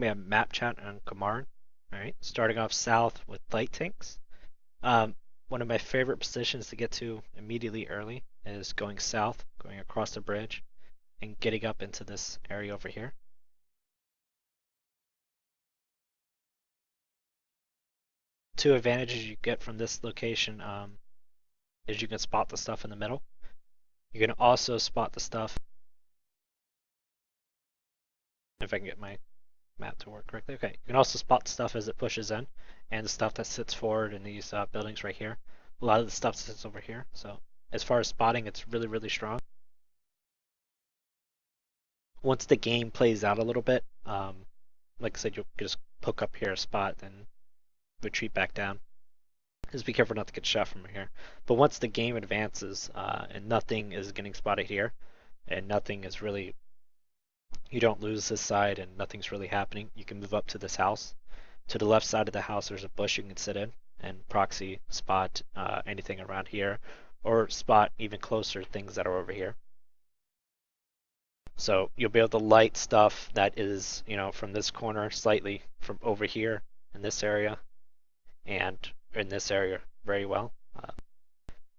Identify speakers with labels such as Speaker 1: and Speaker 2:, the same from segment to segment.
Speaker 1: We have map chat on Komarin. All right, starting off south with light tanks. One of my favorite positions to get to immediately early is going south, going across the bridge, and getting up into this area over here. Two advantages you get from this location is you can spot the stuff in the middle. You can also spot the stuff, if I can get my map to work correctly. Okay, you can also spot the stuff as it pushes in, and the stuff that sits forward in these buildings right here. A lot of the stuff sits over here, so as far as spotting, it's really, really strong. Once the game plays out a little bit, like I said, you'll just poke up here a spot, then retreat back down. Just be careful not to get shot from here. But once the game advances and nothing is getting spotted here, and nothing is really, you don't lose this side and nothing's really happening, you can move up to this house. To the left side of the house, there's a bush you can sit in and proxy spot anything around here, or spot even closer things that are over here. So you'll be able to light stuff that is, from this corner slightly from over here in this area and in this area very well.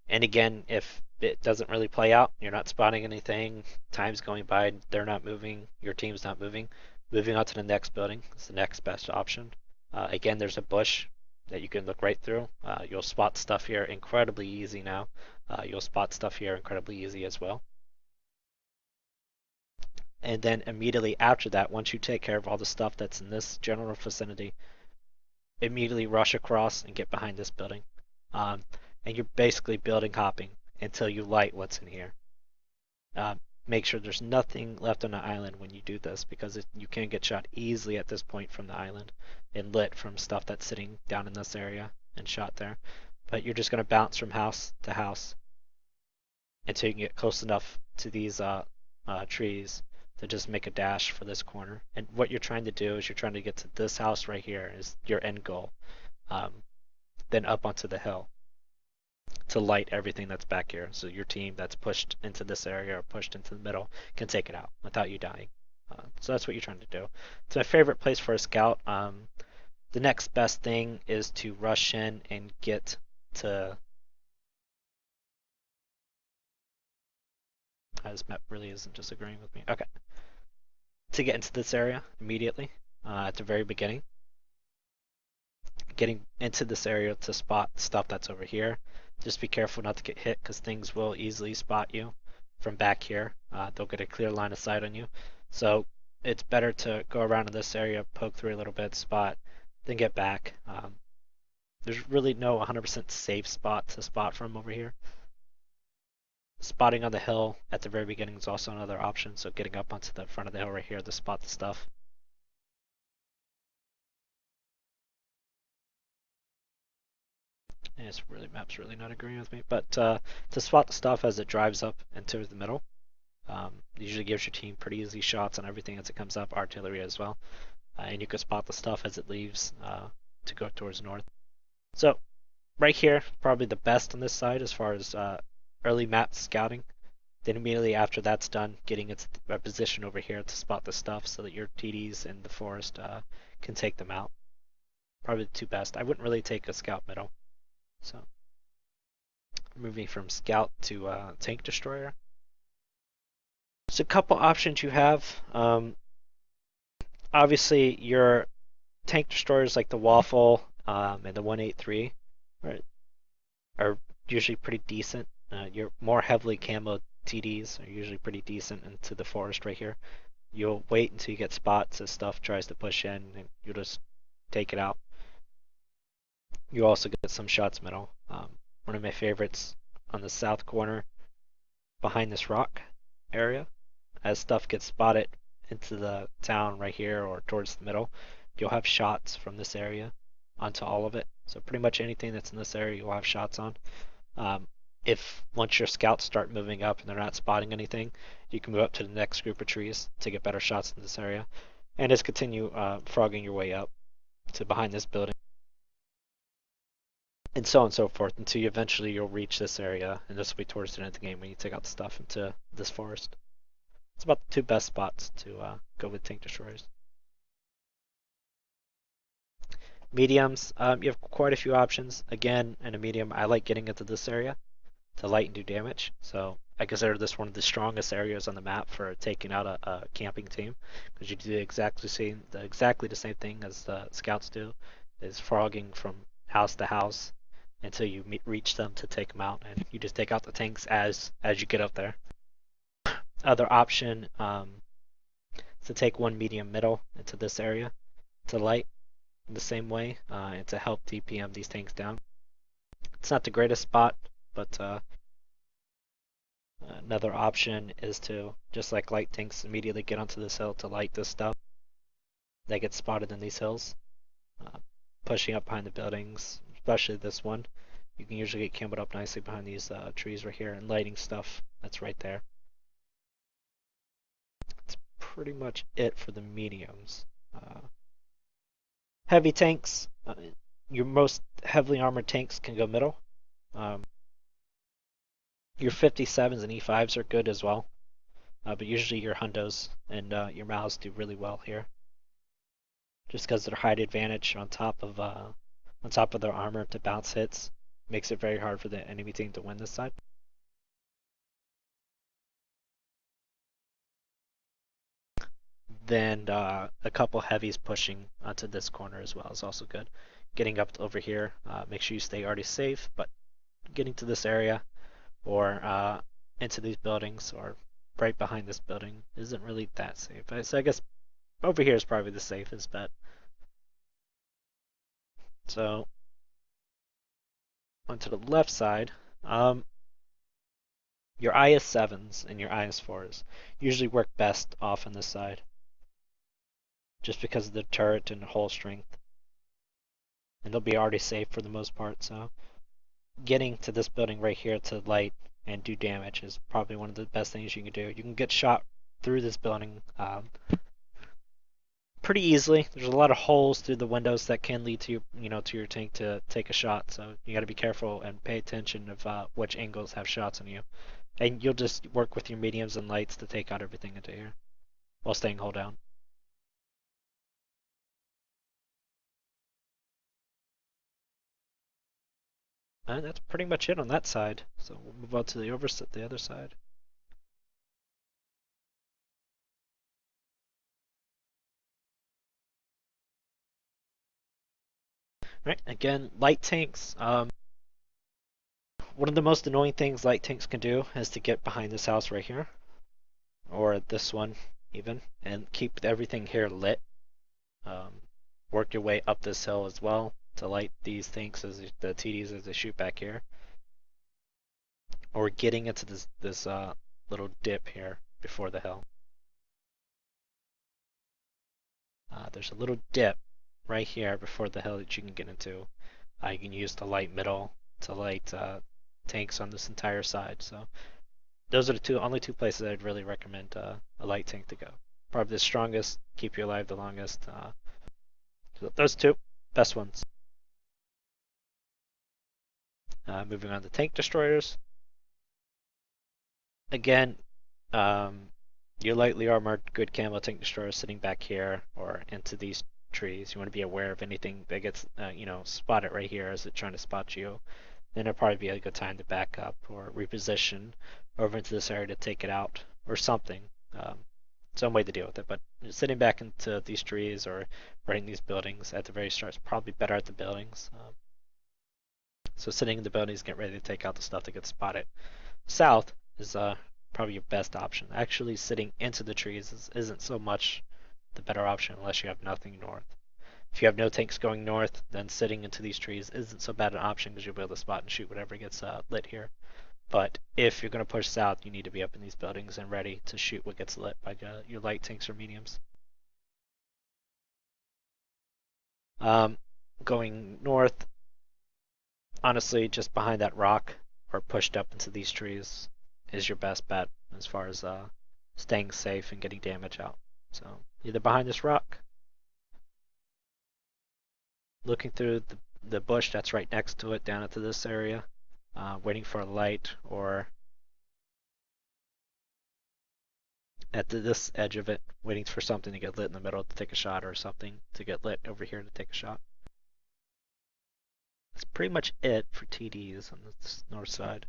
Speaker 1: And again, if it doesn't really play out, you're not spotting anything, time's going by, they're not moving, your team's not moving, moving on to the next building is the next best option. Again, there's a bush that you can look right through. You'll spot stuff here incredibly easy now. You'll spot stuff here incredibly easy as well. And then immediately after that, once you take care of all the stuff that's in this general vicinity, immediately rush across and get behind this building. And you're basically building hopping until you light what's in here. Make sure there's nothing left on the island when you do this, because you can get shot easily at this point from the island and lit from stuff that's sitting down in this area and shot there. But you're just going to bounce from house to house until you can get close enough to these trees to just make a dash for this corner. And what you're trying to do is you're trying to get to this house right here is your end goal. Then up onto the hill to light everything that's back here. So your team that's pushed into this area or pushed into the middle can take it out without you dying. So that's what you're trying to do. It's my favorite place for a scout. The next best thing is to rush in and get to... This map really isn't disagreeing with me. Okay. To get into this area immediately at the very beginning. Getting into this area to spot stuff that's over here. Just be careful not to get hit, because things will easily spot you from back here. They'll get a clear line of sight on you. So it's better to go around in this area, poke through a little bit, spot, then get back. There's really no 100% safe spot to spot from over here. Spotting on the hill at the very beginning is also another option, so getting up onto the front of the hill right here to spot the stuff. And it's really, map's really not agreeing with me, but to spot the stuff as it drives up into the middle, usually gives your team pretty easy shots on everything as it comes up, artillery as well. And you can spot the stuff as it leaves to go towards north. So right here, probably the best on this side as far as early map scouting. Then immediately after that's done, getting into a position over here to spot the stuff so that your TDs in the forest can take them out. Probably the two best. I wouldn't really take a scout middle. So moving from scout to tank destroyer. There's a couple options you have. Obviously, your tank destroyers like the Waffle and the 183 are usually pretty decent. Your more heavily camo TDs are usually pretty decent into the forest right here. You'll wait until you get spots as stuff tries to push in, and you'll just take it out. You also get some shots middle. One of my favorites on the south corner behind this rock area. As stuff gets spotted into the town right here or towards the middle, you'll have shots from this area onto all of it. So pretty much anything that's in this area you'll have shots on. If once your scouts start moving up and they're not spotting anything, you can move up to the next group of trees to get better shots in this area. And just continue frogging your way up to behind this building. And so on and so forth until you'll reach this area, and this will be towards the end of the game when you take out the stuff into this forest. It's about the two best spots to go with tank destroyers. Mediums, you have quite a few options. Again, in a medium, I like getting into this area to light and do damage. So I consider this one of the strongest areas on the map for taking out a camping team, because you do exactly the same thing as the scouts do, is frogging from house to house until you reach them to take them out, and you just take out the tanks as you get up there. Other option is to take one medium middle into this area to light in the same way and to help DPM these tanks down. It's not the greatest spot, but another option is to, just like light tanks, immediately get onto this hill to light this stuff that gets spotted in these hills. Uh, Pushing up behind the buildings, especially this one, you can usually get camped up nicely behind these trees right here and lighting stuff that's right there. That's pretty much it for the mediums. Heavy tanks, your most heavily armored tanks can go middle. Um, your 57s and E5s are good as well. But usually your hundos and your Maus do really well here, just because their height advantage on top of their armor to bounce hits makes it very hard for the enemy team to win this side. Then a couple heavies pushing onto this corner as well is also good. Getting up over here, make sure you stay already safe, but getting to this area or into these buildings or right behind this building isn't really that safe. So I guess over here is probably the safest bet. So onto the left side, your IS-7s and your IS-4s usually work best off on this side, just because of the turret and hull strength. And they'll be already safe for the most part, so getting to this building right here to light and do damage is probably one of the best things you can do. You can get shot through this building pretty easily. There's a lot of holes through the windows that can lead to to your tank to take a shot. So you got to be careful and pay attention of which angles have shots on you. And you'll just work with your mediums and lights to take out everything into here while staying hull down. And that's pretty much it on that side. So we'll move on to the other side. Right, again, light tanks. One of the most annoying things light tanks can do is to get behind this house right here, or this one even, and keep everything here lit. Work your way up this hill as well to light these tanks as the TDs as they shoot back here, or getting into this little dip here before the hill. There's a little dip right here before the hill that you can get into. You can use the light middle to light tanks on this entire side. So those are the only two places I'd really recommend a light tank to go. Probably the strongest, keep you alive the longest. So those two, best ones. Moving on to tank destroyers. Again, your lightly armored good camo tank destroyer sitting back here or into these trees. You want to be aware of anything that gets spotted right here as it's trying to spot you. Then it'll probably be a good time to back up or reposition over into this area to take it out or something. Some way to deal with it, but sitting back into these trees or right in these buildings at the very start is probably better at the buildings. So sitting in the buildings, get ready to take out the stuff that gets spotted. South is probably your best option. Actually, sitting into the trees isn't so much the better option unless you have nothing north. If you have no tanks going north, then sitting into these trees isn't so bad an option because you'll be able to spot and shoot whatever gets lit here. But if you're going to push south, you need to be up in these buildings and ready to shoot what gets lit by your light tanks or mediums. Going north, honestly, just behind that rock or pushed up into these trees is your best bet as far as staying safe and getting damage out. So either behind this rock, looking through the bush that's right next to it down into this area, waiting for a light, or at this edge of it, waiting for something to get lit in the middle to take a shot or something to get lit over here to take a shot. That's pretty much it for TDs on the north side.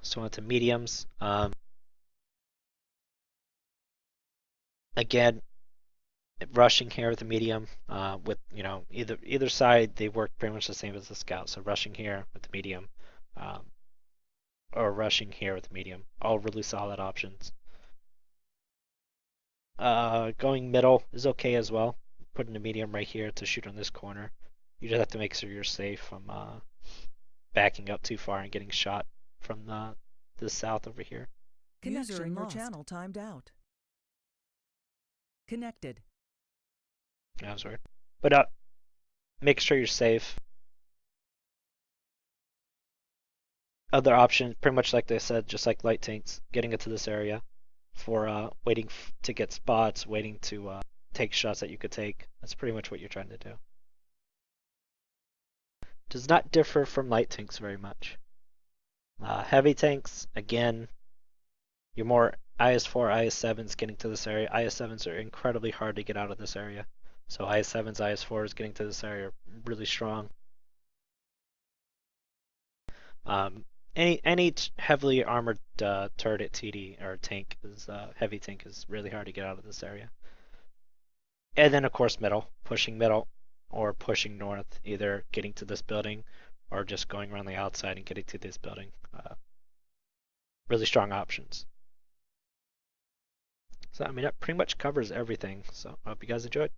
Speaker 1: So on to mediums. Again, rushing here with the medium, with either side they work pretty much the same as the scout. So rushing here with the medium, or rushing here with the medium, all really solid options. Going middle is okay as well. Putting the medium right here to shoot on this corner. You just have to make sure you're safe from backing up too far and getting shot from the south over here.
Speaker 2: User in your channel timed out. Connected.
Speaker 1: That was weird. But make sure you're safe. Other options, pretty much like they said, just like light tanks, getting into this area for waiting to get spots, waiting to take shots that you could take. That's pretty much what you're trying to do. Does not differ from light tanks very much. Heavy tanks, again, you're more IS-4, IS-7s getting to this area. IS-7s are incredibly hard to get out of this area. So IS-7s, IS-4s getting to this area are really strong. Any heavily armored turret TD or tank is heavy tank is really hard to get out of this area. And then of course pushing middle, or pushing north, either getting to this building or just going around the outside and getting to this building. Really strong options. So I mean that pretty much covers everything. So I hope you guys enjoyed.